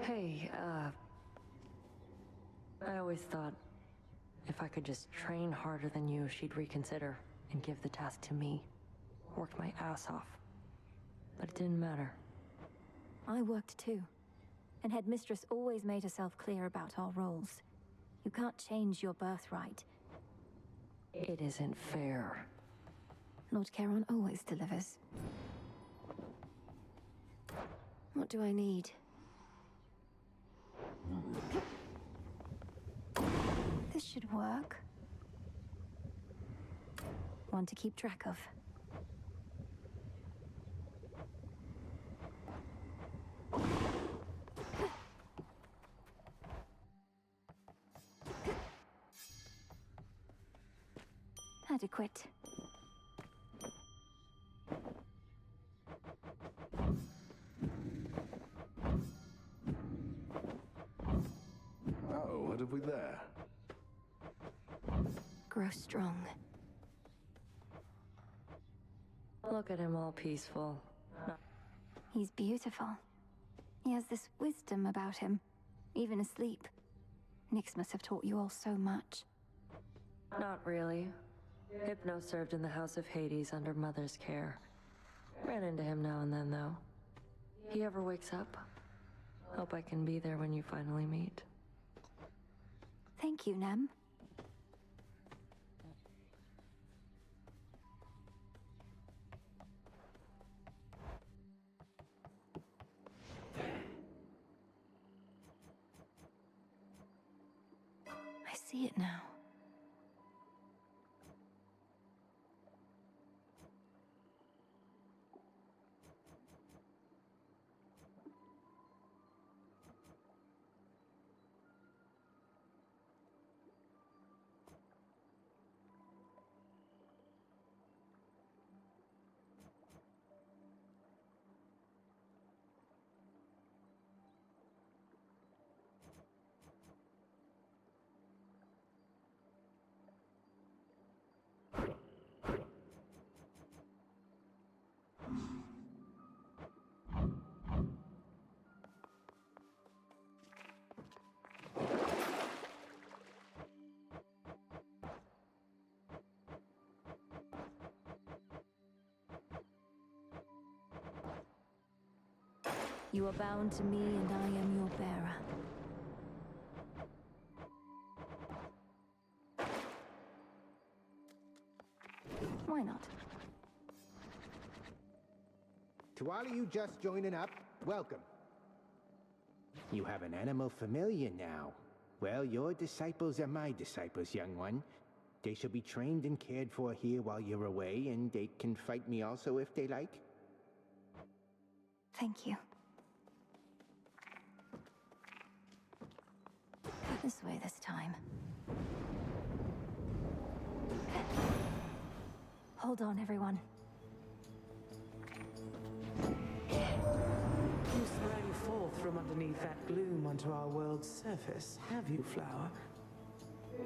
Hey, I always thought if I could just train harder than you, she'd reconsider and give the task to me. Worked my ass off. But it didn't matter. I worked too. And Headmistress always made herself clear about our roles. You can't change your birthright. It isn't fair. Lord Charon always delivers. What do I need? This should work. One to keep track of. Adequate. Oh, what have we there? Grow strong. Look at him all peaceful. He's beautiful. He has this wisdom about him, even asleep. Nyx must have taught you all so much. Not really. Hypno served in the House of Hades under Mother's care. Ran into him now and then, though. He ever wakes up? Hope I can be there when you finally meet. Thank you, Nem. I see it now. You are bound to me, and I am your bearer. Why not? To all of you just joining up, welcome. You have an animal familiar now. Well, your disciples are my disciples, young one. They shall be trained and cared for here while you're away, and they can fight me also if they like. Thank you. This way this time. Hold on, everyone. You sprang forth from underneath that gloom onto our world's surface, have you, Flower?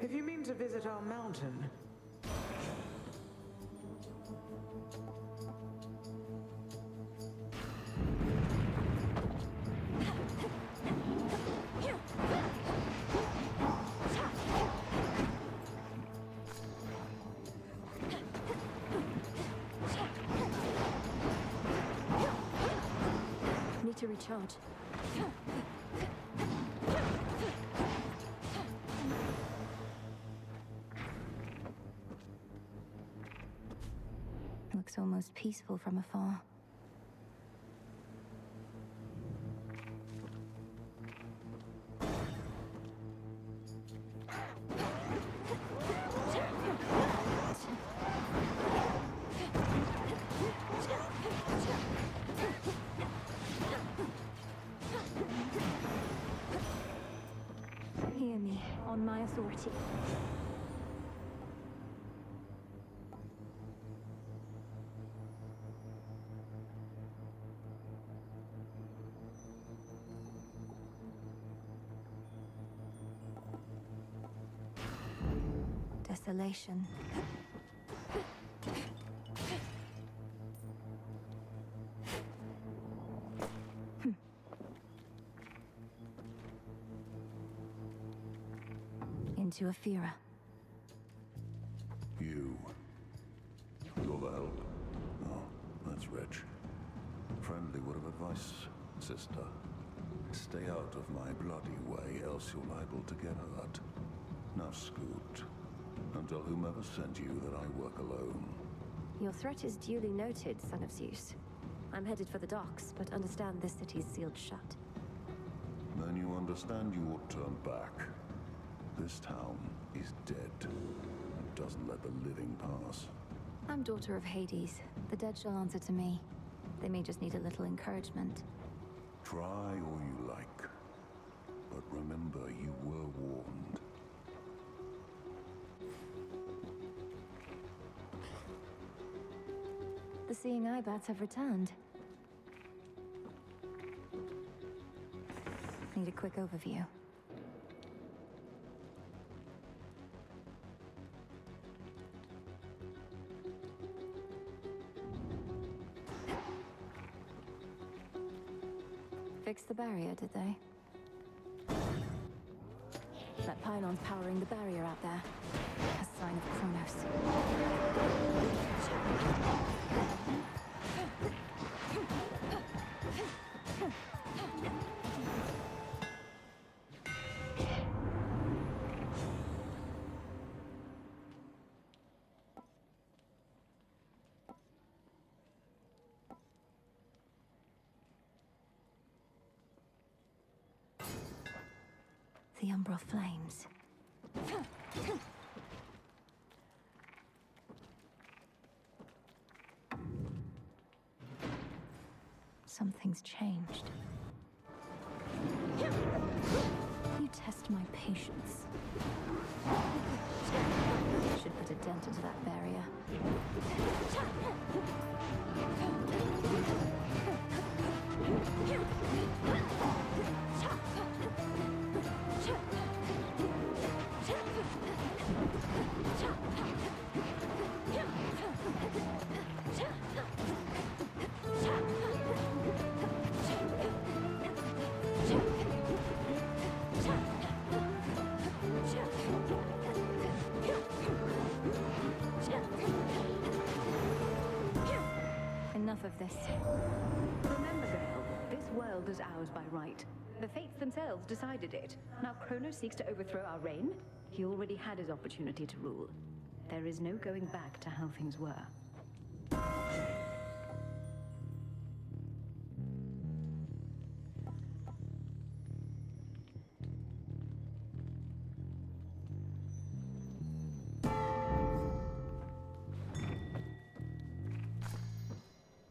If you mean to visit our mountain... Need to recharge. Looks almost peaceful from afar. Hear me, on my authority. Desolation. to Afira. You. You're the help. Oh, that's rich. Friendly word of advice, sister. Stay out of my bloody way, else you're liable to get hurt. Now scoot, and tell whomever sent you that I work alone. Your threat is duly noted, son of Zeus. I'm headed for the docks, but understand this city's sealed shut. Then you understand you ought to turn back. This town is dead. It doesn't let the living pass. I'm daughter of Hades. The dead shall answer to me. They may just need a little encouragement. Try all you like. But remember, you were warned. The seeing eye bats have returned. Need a quick overview. Fixed the barrier, did they? That pylon's powering the barrier out there. A sign of Kronos. The umbral flames. Something's changed. You test my patience. Should put a dent into that barrier. Enough of this. Remember, girl, this world is ours by right. The fates themselves decided it. Now Kronos seeks to overthrow our reign. He already had his opportunity to rule. There is no going back to how things were.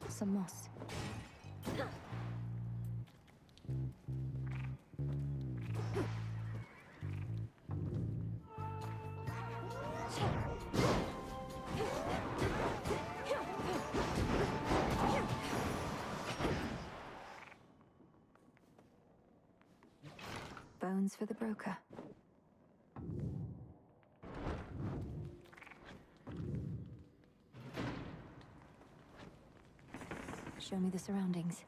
Some moss. Bones for the broker. Show me the surroundings.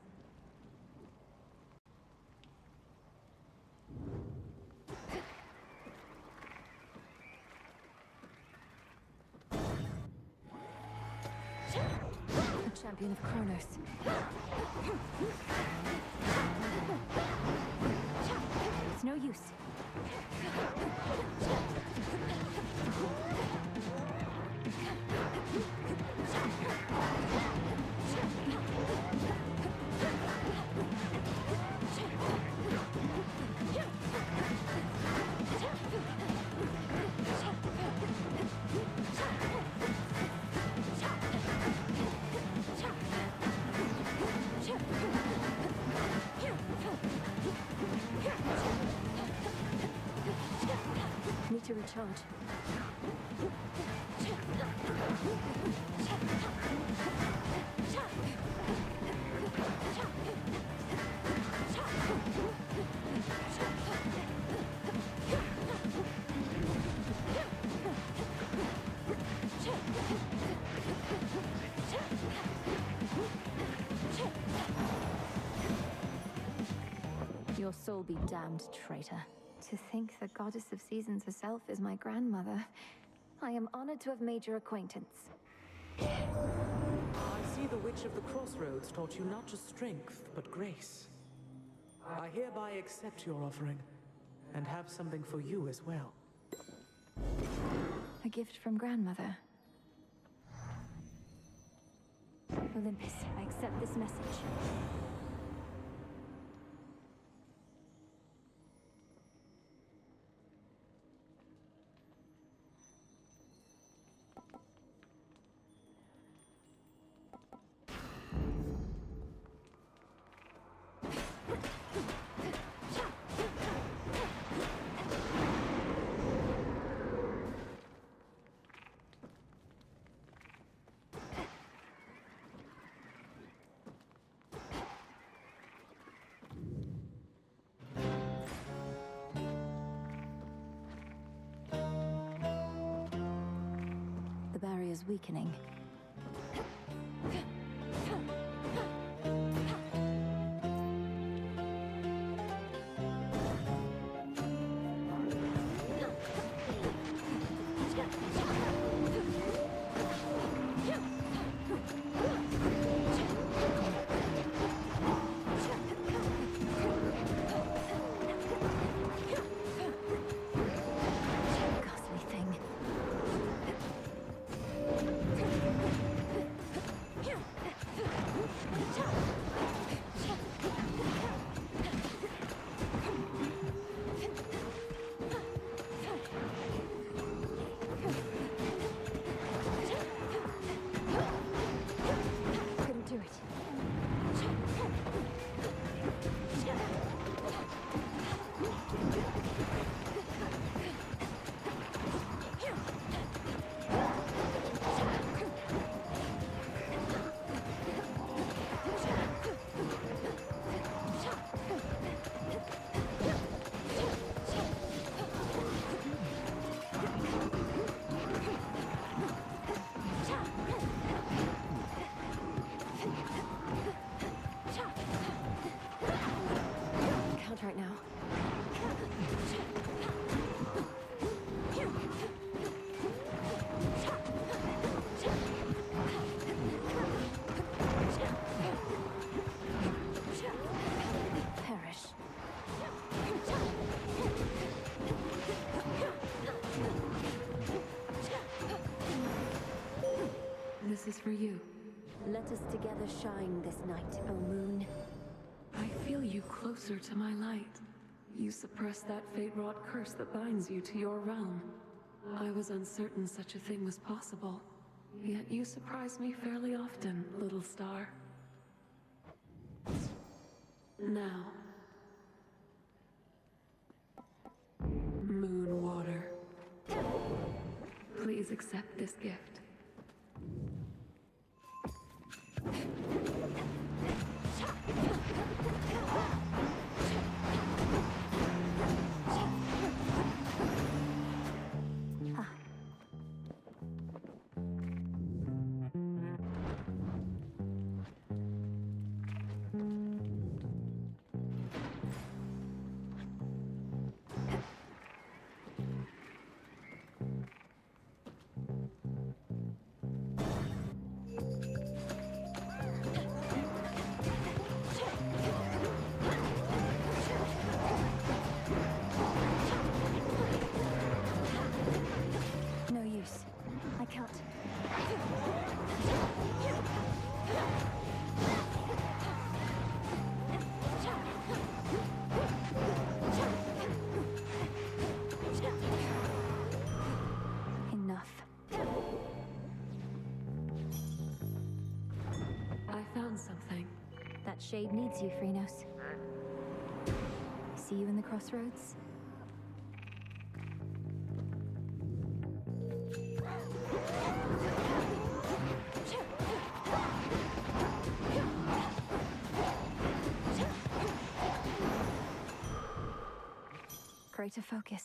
A champion of Kronos. It's no use. Need to recharge. Your soul be damned, traitor. To think the goddess of seasons herself is my grandmother. I am honored to have made your acquaintance. I see the Witch of the Crossroads taught you not just strength, but grace. I hereby accept your offering, and have something for you as well. A gift from grandmother. Olympus, I accept this message. The barrier's weakening. Ghastly thing. Couldn't do it. Count right now. Perish. This is for you. Let us together shine this night, O moon. I feel you closer to my light. You suppressed that fate-wrought curse that binds you to your realm. I was uncertain such a thing was possible. Yet you surprise me fairly often, little star. Now. Moon water. Please accept this gift. No use. I can't. Enough. I found something. That shade needs you, Phrynos. See you in the crossroads? Greater focus.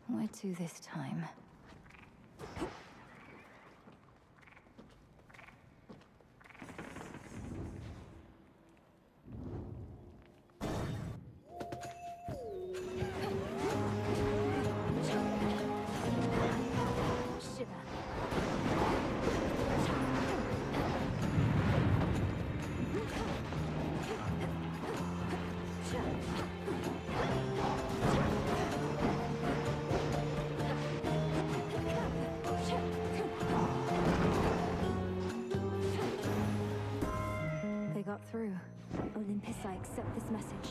Where to this time? through. Olympus, I accept this message.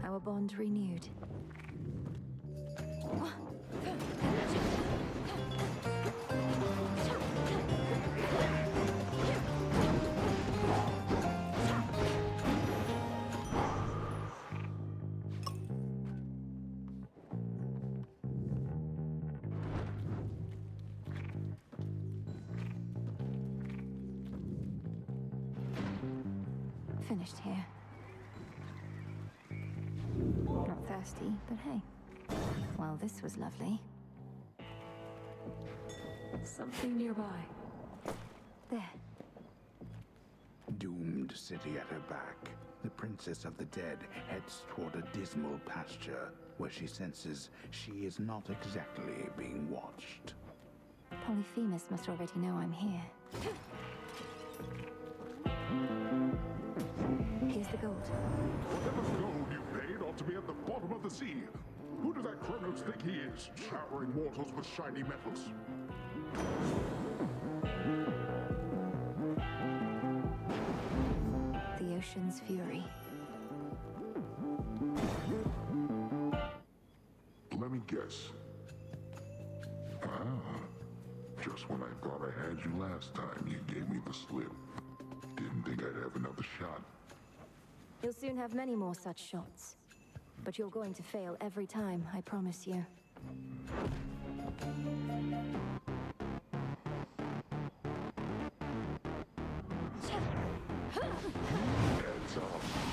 Our bond renewed. Finished here. Not thirsty, but hey. Well, this was lovely. Something nearby. There. Doomed city at her back, the princess of the dead heads toward a dismal pasture where she senses she is not exactly being watched. Polyphemus must already know I'm here. Here's the gold. Whatever gold you paid ought to be at the bottom of the sea. Who does that Kronos think he is, showering mortals with shiny metals? The ocean's fury. Let me guess. Just when I thought I had you last time, you gave me the slip. Didn't think I'd have another shot. You'll soon have many more such shots. But you're going to fail every time, I promise you. Heads off.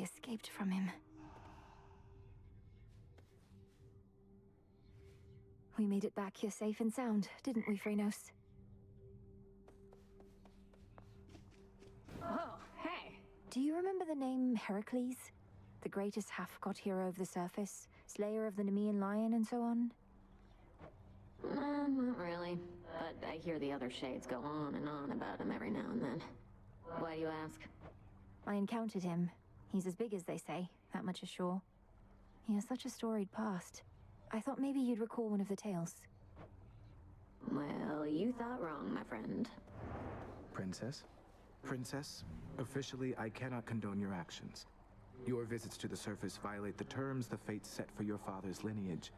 Escaped from him. We made it back here safe and sound, didn't we, Phrenos? Oh, hey. Do you remember the name Heracles? The greatest half-god hero of the surface, slayer of the Nemean lion, and so on? Not really. But I hear the other shades go on and on about him every now and then. Why do you ask? I encountered him. He's as big as they say, that much is sure. He has such a storied past. I thought maybe you'd recall one of the tales. Well, you thought wrong, my friend. Princess? Princess, officially I cannot condone your actions. Your visits to the surface violate the terms the fates set for your father's lineage.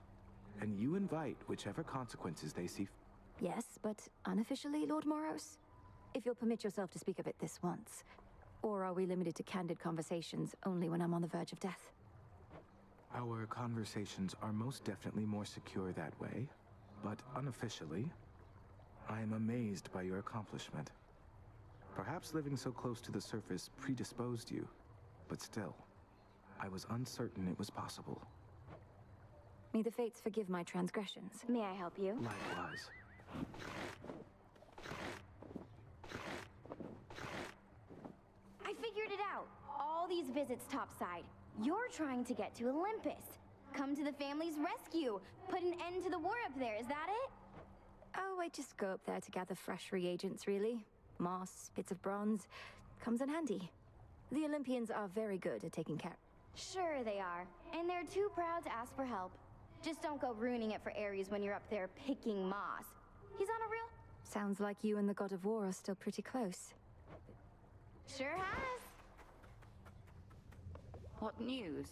And you invite whichever consequences they see. Yes, but unofficially, Lord Moros? If you'll permit yourself to speak of it this once. Or are we limited to candid conversations only when I'm on the verge of death? Our conversations are most definitely more secure that way, but unofficially, I am amazed by your accomplishment. Perhaps living so close to the surface predisposed you, but still, I was uncertain it was possible. May the fates forgive my transgressions. May I help you? Likewise. I figured it out. All these visits topside. You're trying to get to Olympus. Come to the family's rescue. Put an end to the war up there, is that it? Oh, I just go up there to gather fresh reagents, really. Moss, bits of bronze. Comes in handy. The Olympians are very good at taking care. Sure they are. And they're too proud to ask for help. Just don't go ruining it for Ares when you're up there picking moss. He's on a real... Sounds like you and the god of war are still pretty close. Sure has. What news?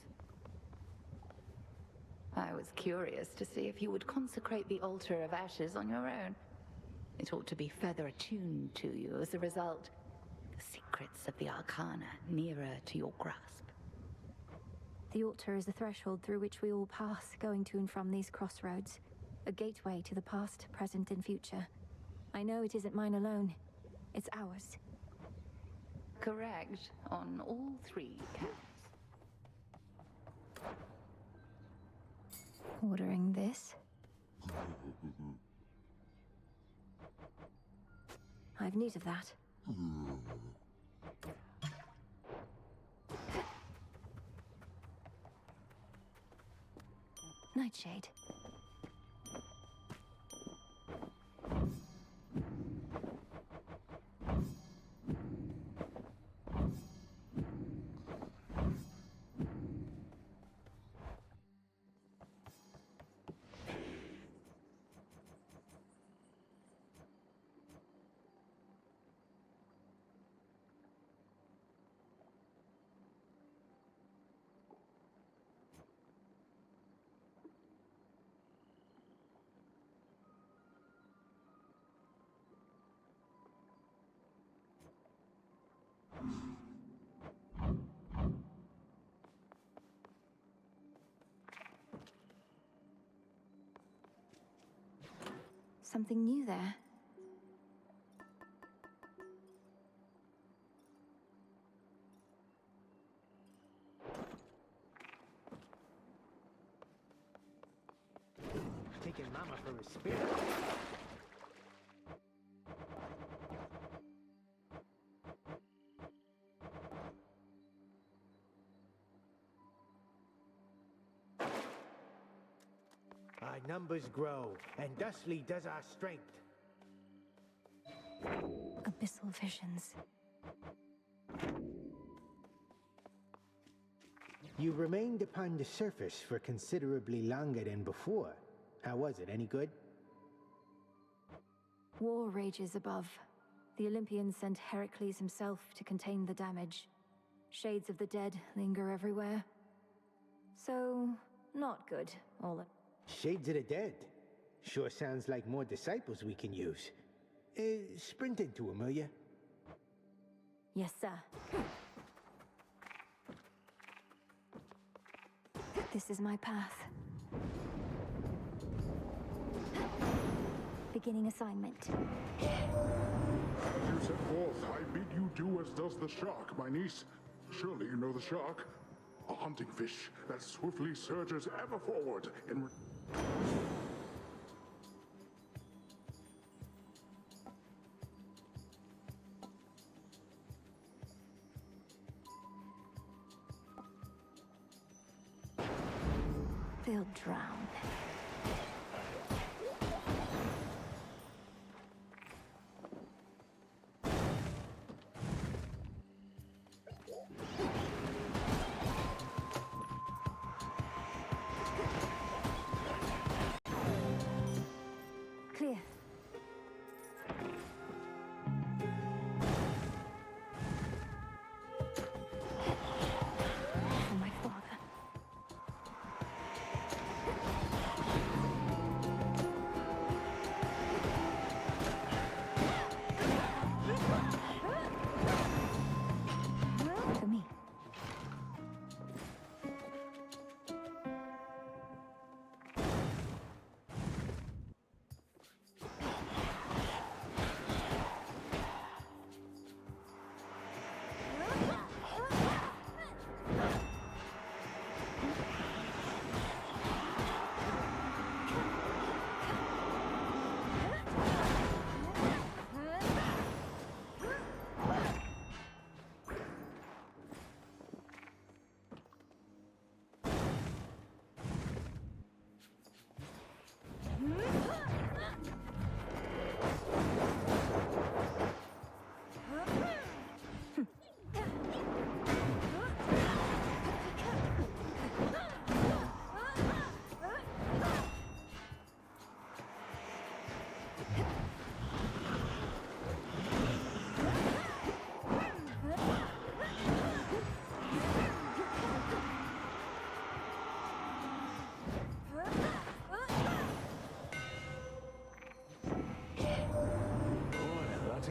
I was curious to see if you would consecrate the altar of ashes on your own. It ought to be further attuned to you as a result. The secrets of the Arcana nearer to your grasp. The altar is the threshold through which we all pass, going to and from these crossroads. A gateway to the past, present, and future. I know it isn't mine alone. It's ours. Correct, on all three counts. Ordering this. I've need of that. Nightshade. Something new there. Taking Mama for a spin. Our numbers grow, and thusly does our strength. Abyssal visions. You remained upon the surface for considerably longer than before. How was it? Any good? War rages above. The Olympians sent Heracles himself to contain the damage. Shades of the dead linger everywhere. So, not good, all. Shades of the dead. Sure sounds like more disciples we can use. Sprint into them, will ya? Yes, sir. This is my path. Beginning assignment. As you set forth, I bid you do as does the shark, my niece. Surely you know the shark. A hunting fish that swiftly surges ever forward in... They'll drown. Clear. For my father.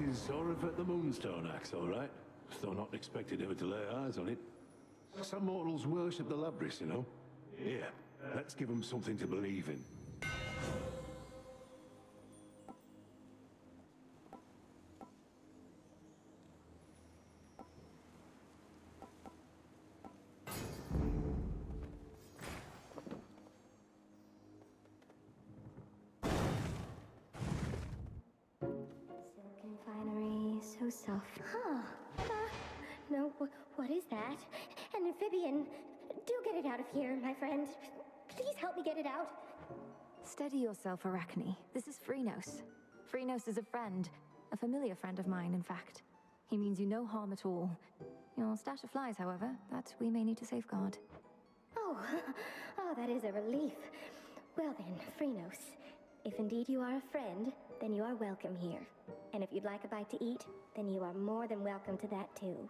is Orifet the Moonstone axe, all right? Though not expected ever to lay eyes on it. Some mortals worship the Labyrinth, you know? Here, let's give them something to believe in. Silken finery, so soft. Huh. No, what is that? An amphibian. Do get it out of here, my friend. Please help me get it out. Steady yourself, Arachne. This is Phrynos. Phrynos is a friend. A familiar friend of mine, in fact. He means you no harm at all. Your stash of flies, however, that we may need to safeguard. Oh, that is a relief. Well then, Phrynos, if indeed you are a friend, then you are welcome here. And if you'd like a bite to eat, then you are more than welcome to that too.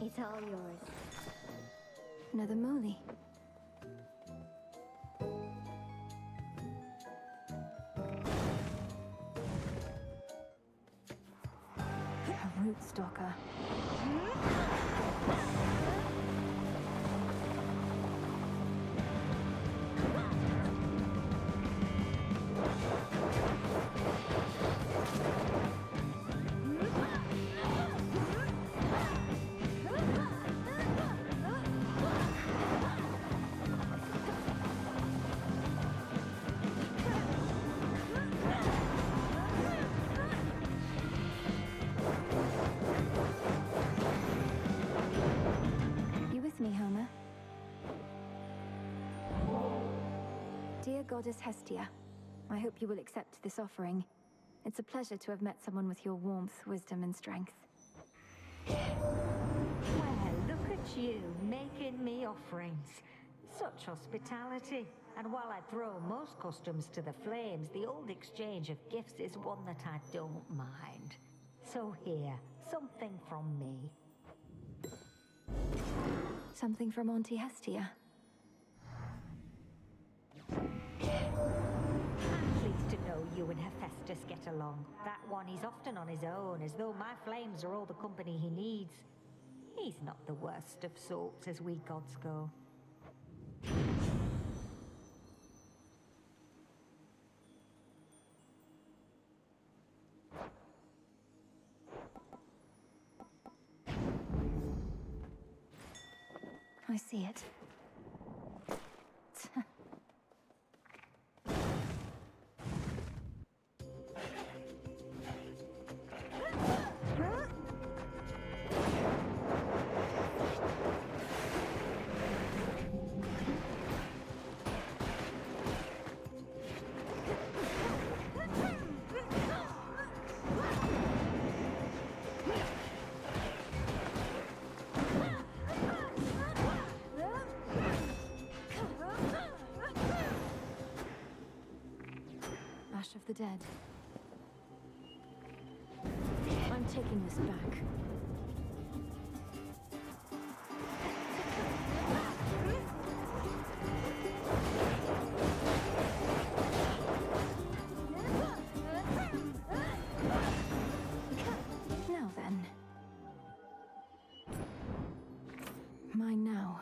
It's all yours. Another moly. A root stalker. Dear Goddess Hestia, I hope you will accept this offering. It's a pleasure to have met someone with your warmth, wisdom, and strength. Well, look at you, making me offerings. Such hospitality. And while I throw most customs to the flames, the old exchange of gifts is one that I don't mind. So here, something from me. Something from Auntie Hestia. I'm pleased to know you and Hephaestus get along. That one, he's often on his own, as though my flames are all the company he needs. He's not the worst of sorts as we gods go. I see it. Of the dead. I'm taking this back. Now then. Mine now.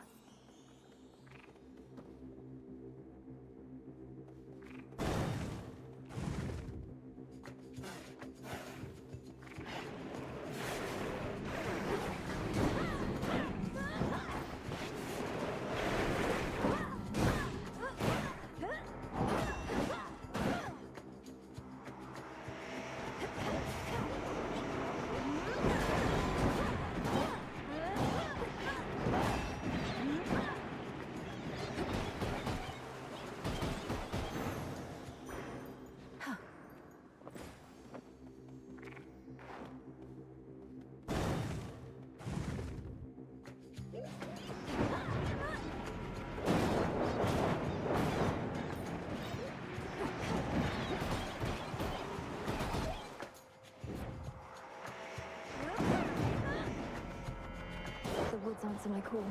Let's answer my call.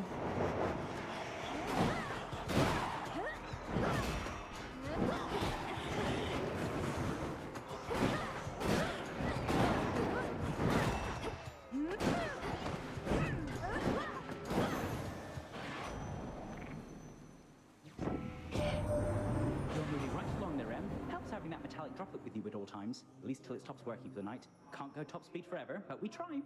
Having that metallic droplet with you at all times, at least till it stops working for the night. Can't go top speed forever, but we try.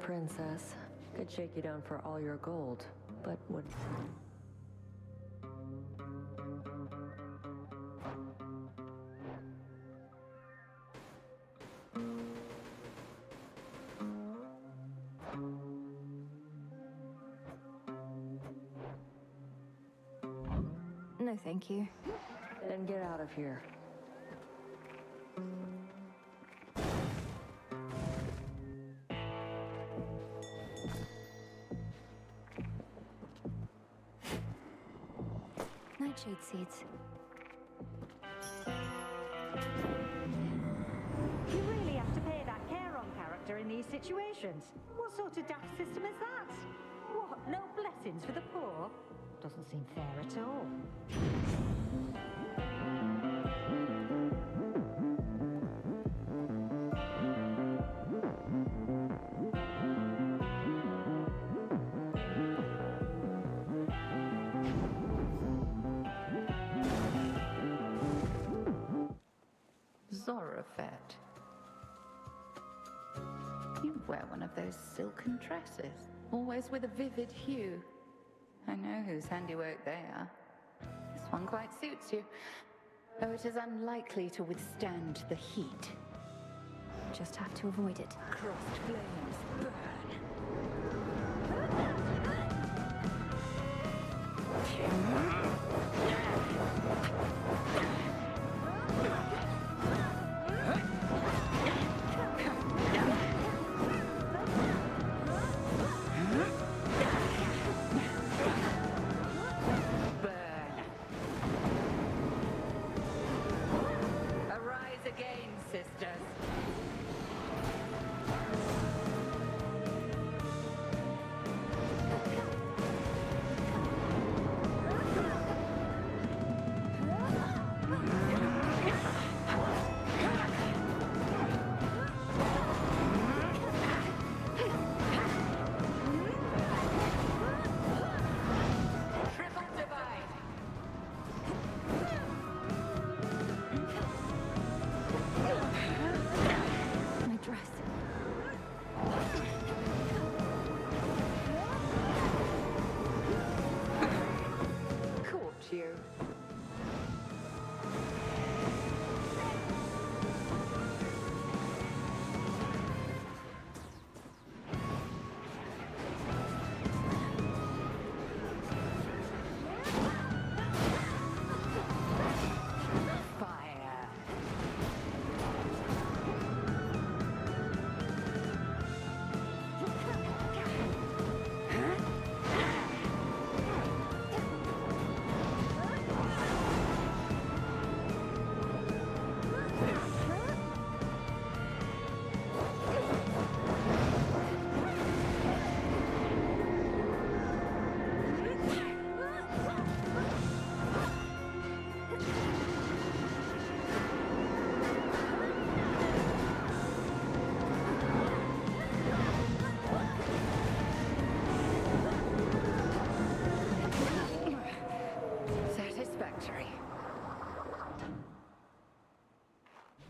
Princess, could shake you down for all your gold, but would... No, thank you. Then get out of here. Nightshade seeds. You really have to pay that care-on character in these situations. What sort of daft system is that? What, no blessings for the poor? Doesn't seem fair at all. Zorafet. You wear one of those silken dresses, always with a vivid hue. I know whose handiwork they are. This one quite suits you, though it is unlikely to withstand the heat. Just have to avoid it. Crossed flames burn.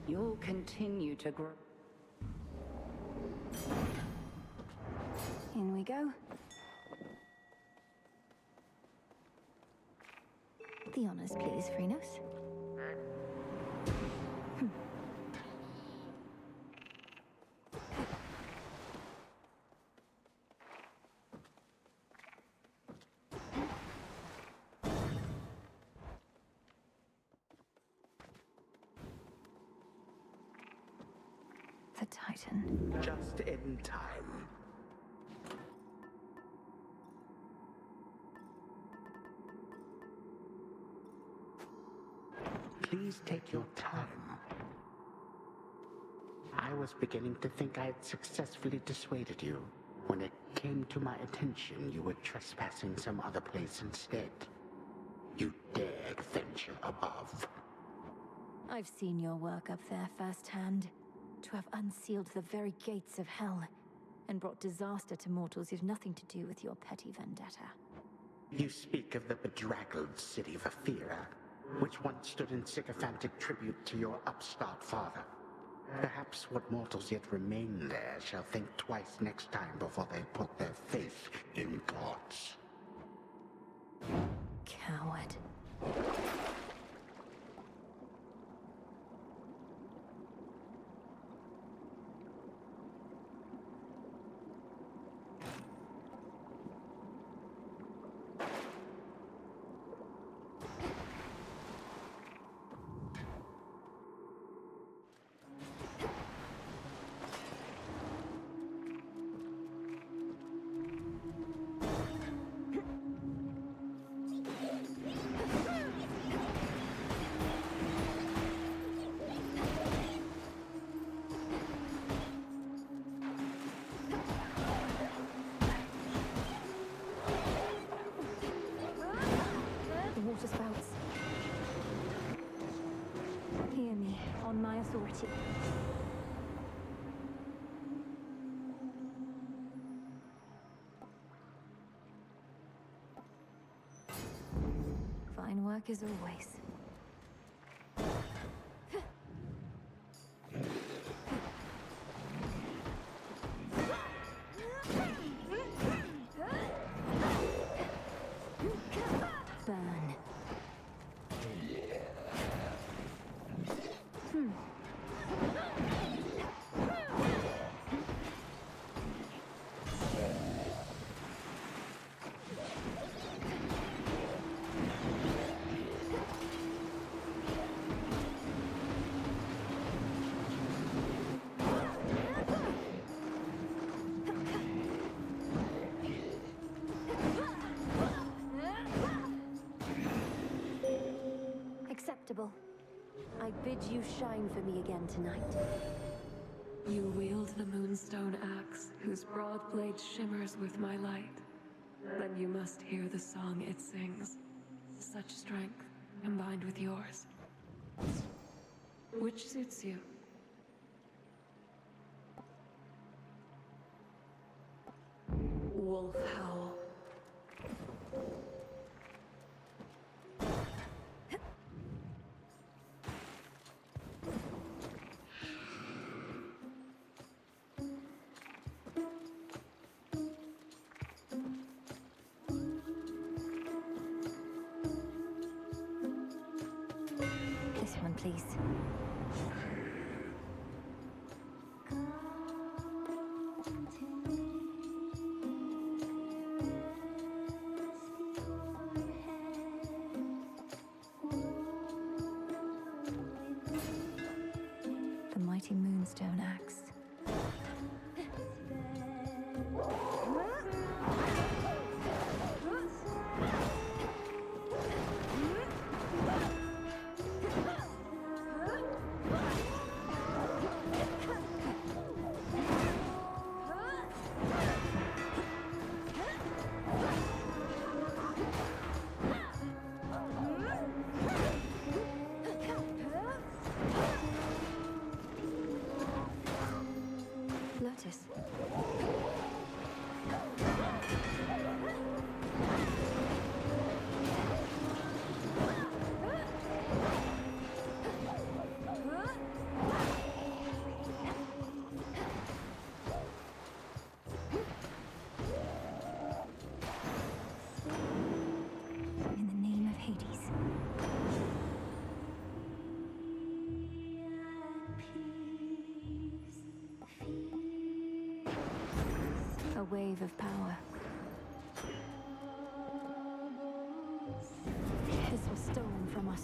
You'll continue to grow. In we go. The honors, please, Phrynos. The Titan. Just in time. Please take your time. I was beginning to think I had successfully dissuaded you. When it came to my attention, you were trespassing some other place instead. You dared venture above. I've seen your work up there firsthand. To have unsealed the very gates of hell, and brought disaster to mortals is nothing to do with your petty vendetta. You speak of the bedraggled city of Athera, which once stood in sycophantic tribute to your upstart father. Perhaps what mortals yet remain there shall think twice next time before they put their faith in gods. Coward. Water spouts. Hear me, on my authority. Fine work as always. Burn. Acceptable. I bid you shine for me again tonight. You wield the moonstone axe, whose broad blade shimmers with my light. Then you must hear the song it sings. Such strength, combined with yours. Which suits you? Wolf howl. This one, please. The mighty moonstone axe. Lotus. In the name of Hades. A wave of power. This was stolen from us.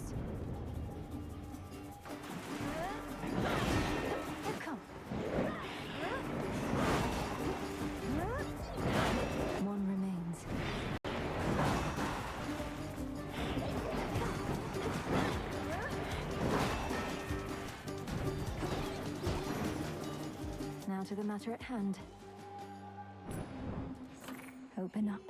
Come. One remains. to the matter at hand. Open up.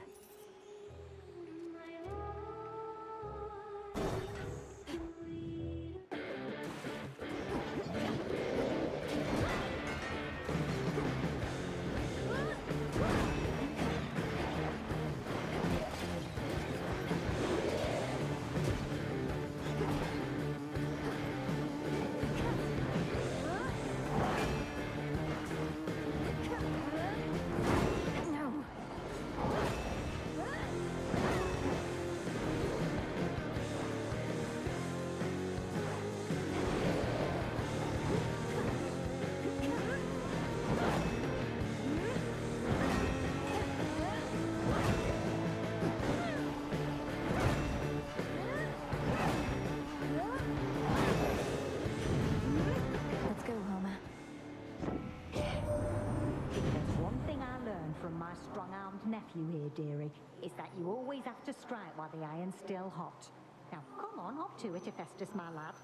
Nephew here, dearie, is that you always have to strike while the iron's still hot. Now, come on, up to it, Hephaestus, my lad.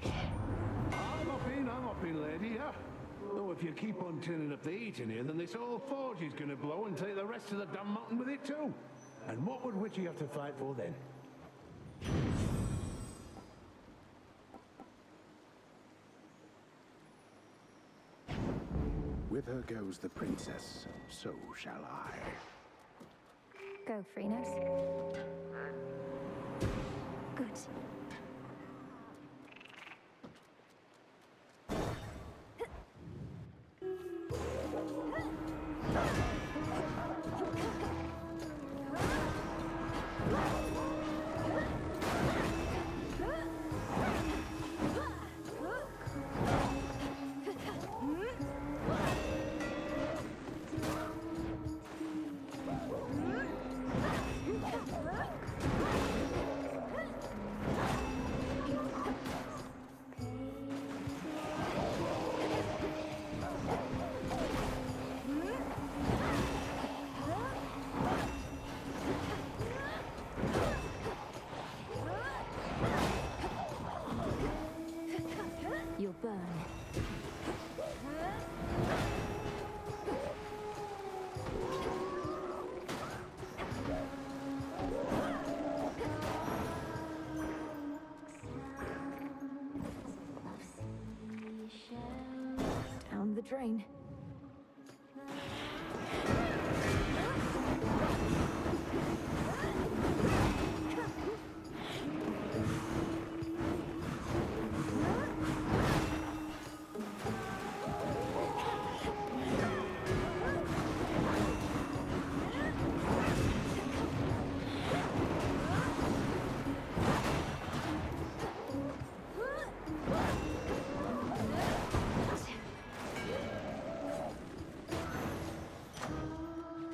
I'm up in, lady, yeah? Though if you keep on turning up the heat in here, then this whole forge is gonna blow and take the rest of the damn mountain with it too. And what would Witchy have to fight for then? With her goes the princess, so shall I. Go, Freenos. Good. You'll burn. Down the drain.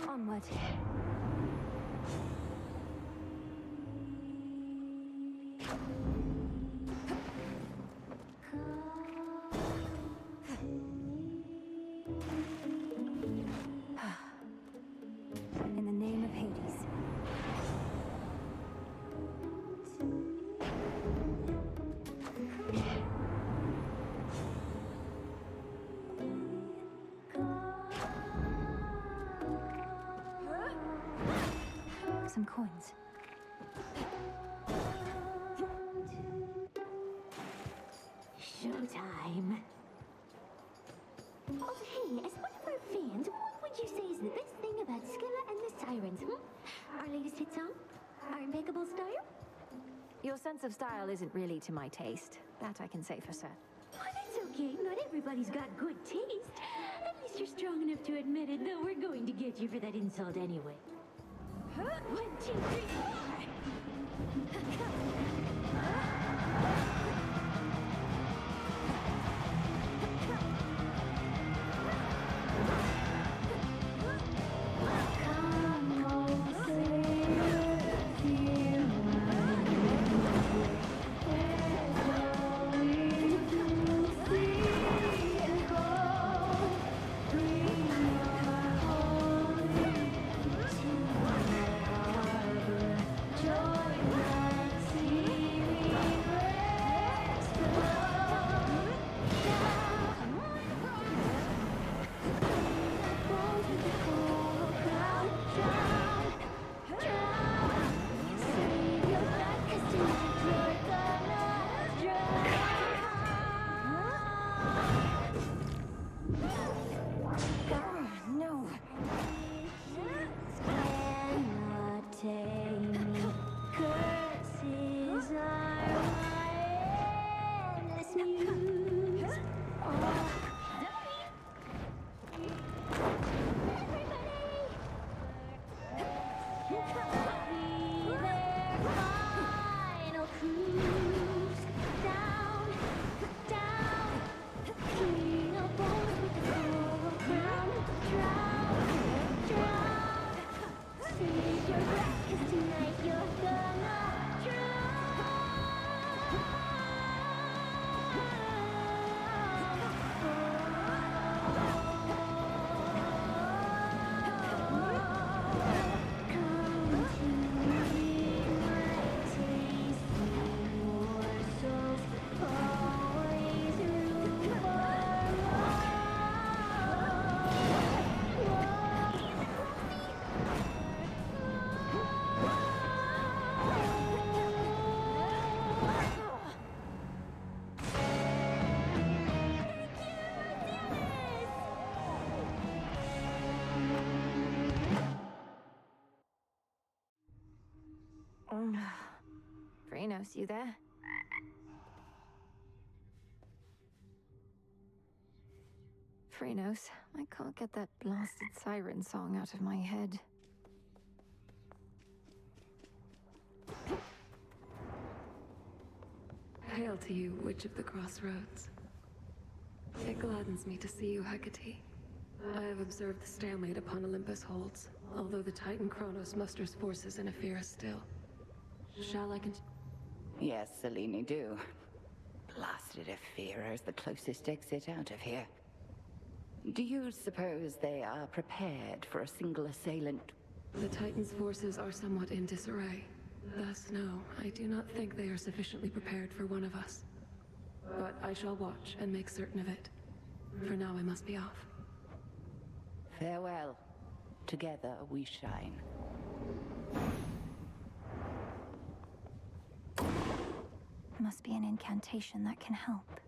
Onward. In the name of Hades. Some coins. Showtime. Oh, hey, as one of our fans, what would you say is the best thing about Scylla and the Sirens, Our latest hit song? Our impeccable style? Your sense of style isn't really to my taste. That I can say for certain. Oh, that's okay. Not everybody's got good taste. At least you're strong enough to admit it, though we're going to get you for that insult anyway. 1, 2, 3, 4. Phrynos, you there? Phrynos, I can't get that blasted siren song out of my head. Hail to you, Witch of the Crossroads. It gladdens me to see you, Hecate. I have observed the stalemate upon Olympus holds, although the Titan Kronos musters forces in Ephyra still. Shall I Yes, Selene, do. Blasted Ephyra is the closest exit out of here. Do you suppose they are prepared for a single assailant? The Titan's forces are somewhat in disarray. Thus, no, I do not think they are sufficiently prepared for one of us. But I shall watch and make certain of it. For now, I must be off. Farewell. Together we shine. Must be an incantation that can help.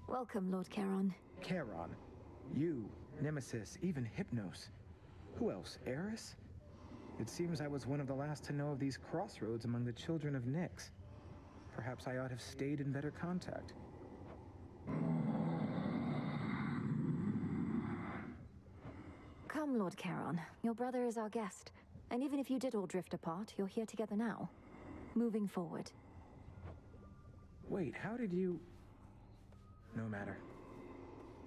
Welcome, Lord Charon. Charon. You, Nemesis, even Hypnos. Who else? Eris? It seems I was one of the last to know of these crossroads among the children of Nyx. Perhaps I ought have stayed in better contact. Come, Lord Charon. Your brother is our guest. And even if you did all drift apart, you're here together now. Moving forward. Wait, how did you... No matter.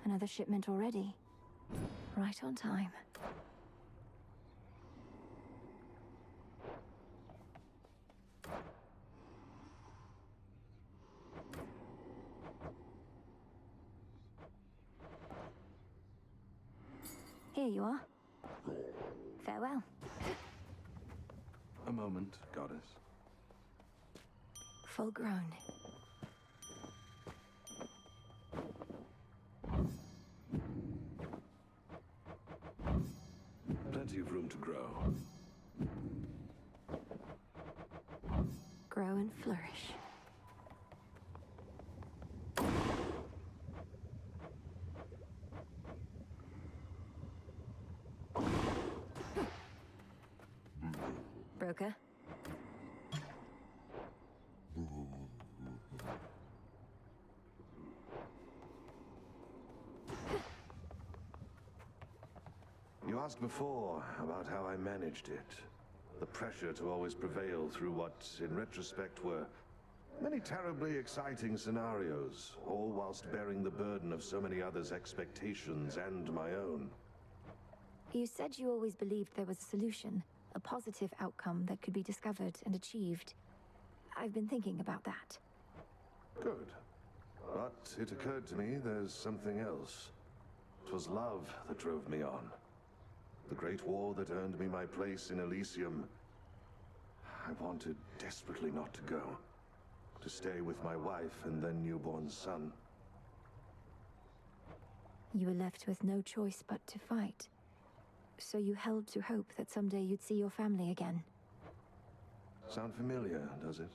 Another shipment already. Right on time. Here you are. Farewell. A moment, goddess. Full grown. Plenty of room to grow. Grow and flourish. Broker? You asked before about how I managed it. The pressure to always prevail through what, in retrospect, were many terribly exciting scenarios, all whilst bearing the burden of so many others' expectations and my own. You said you always believed there was a solution, a positive outcome that could be discovered and achieved. I've been thinking about that. Good. But it occurred to me there's something else. 'Twas love that drove me on. The great war that earned me my place in Elysium. I wanted desperately not to go. To stay with my wife and then newborn son. You were left with no choice but to fight. So you held to hope that someday you'd see your family again. Sound familiar, does it?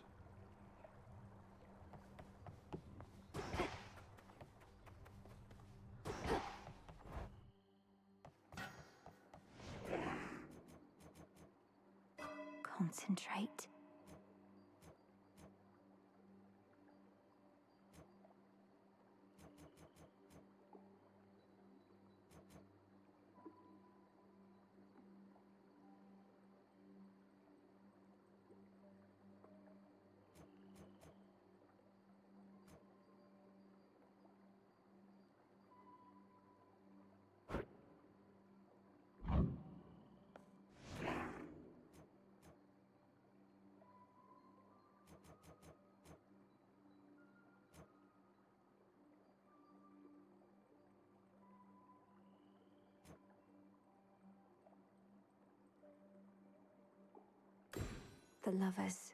Concentrate. The lovers.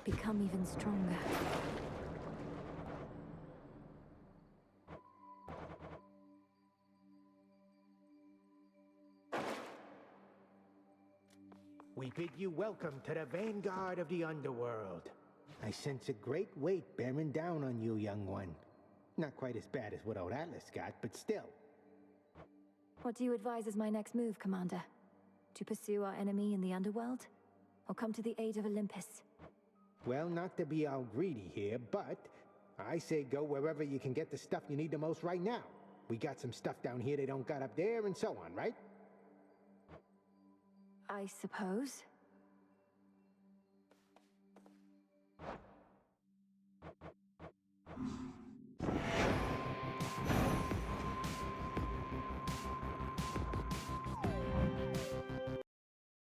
become even stronger. We bid you welcome to the vanguard of the underworld. I sense a great weight bearing down on you, young one. Not quite as bad as what old Atlas got, but still. What do you advise as my next move, Commander? To pursue our enemy in the underworld? Or come to the aid of Olympus? Well, not to be all greedy here, but I say go wherever you can get the stuff you need the most right now. We got some stuff down here they don't got up there, and so on, right? I suppose.